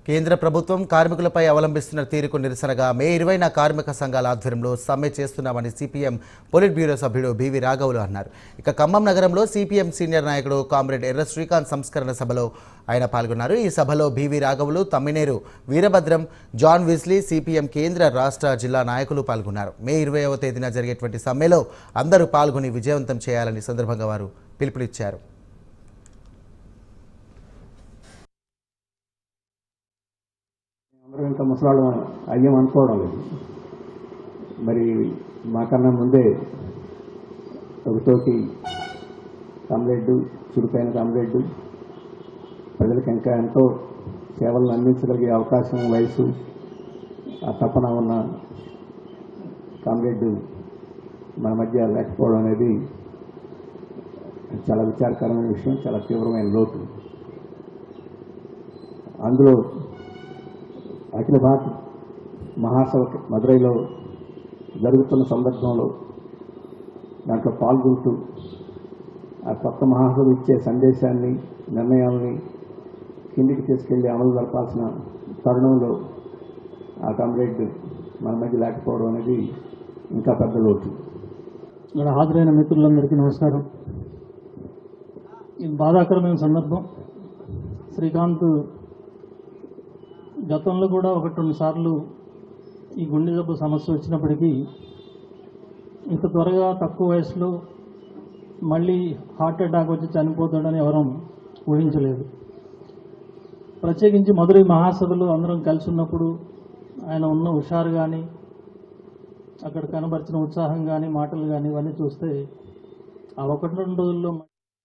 కేంద్ర ప్రభుత్వం కార్మికులపై అవలంబిస్తున్న తీరుకు నిరసనగా మే 20న కార్మిక సంఘాల ఆధ్వర్యంలో సమ్మె చేస్తున్నామని సిపిఎం పొలిట్ బ్యూరో సభ్యుడు బివి రాఘవులు అన్నారు. ఇక ఖమ్మం నగరంలో సిపిఎం సీనియర్ నాయకుడు కామ్రేడ్ ఎర్ర శ్రీకాంత్ సంస్కరణ సభలో ఆయన పాల్గొన్నారు. ఈ సభలో బివి రాఘవులు, తమ్మినేరు వీరభద్రం, జాన్ విస్లీ, సిపిఎం కేంద్ర రాష్ట్ర జిల్లా నాయకులు పాల్గొన్నారు. మే 20వ తేదీన జరిగేటువంటి సమ్మెలో అందరూ పాల్గొని విజయవంతం చేయాలని సందర్భంగా వారు పిలుపునిచ్చారు. అందరూ ఇంత ముసలాళ్ళు అయ్యం అనుకోవడం లేదు. మరి మాకన్నా ముందే ఒకతోటి కామ్రేడ్, చురుకైన కామ్రేడ్, ప్రజలకు ఇంకా ఎంతో సేవలను అందించగలిగే అవకాశం, వయసు, ఆ తపన ఉన్న కామ్రేడ్ మన మధ్య లేకపోవడం అనేది చాలా విచారకరమైన విషయం, చాలా తీవ్రమైన లోటు. అందులో అఖిల భారత మహాసభ మదురైలో జరుగుతున్న సందర్భంలో దాంట్లో పాల్గొంటూ ఆ కొత్త మహాసభ ఇచ్చే సందేశాన్ని, నిర్ణయాలని కిందికి తీసుకెళ్లి అమలు జరపాల్సిన తరుణంలో ఆ కామ్రేడ్ మన మధ్య లేకపోవడం అనేది ఇంకా పెద్ద లోటు. ఇక్కడ హాజరైన మిత్రులందరికీ నమస్కారం. ఇది బాధాకరమైన సందర్భం. శ్రీకాంత్ గతంలో కూడా 1-2 సార్లు ఈ గుండె జబ్బు సమస్య వచ్చినప్పటికీ ఇంత త్వరగా తక్కువ వయసులో మళ్ళీ హార్ట్ అటాక్ వచ్చి చనిపోతాడని ఎవరూ ఊహించలేదు. ప్రత్యేకించి మదురై మహాసభలో అందరం కలిసి ఉన్నప్పుడు ఆయన ఉన్న హుషారు కానీ, అక్కడ కనబరిచిన ఉత్సాహం కానీ, మాటలు కానీ ఇవన్నీ చూస్తే ఆ 1-2 రోజుల్లో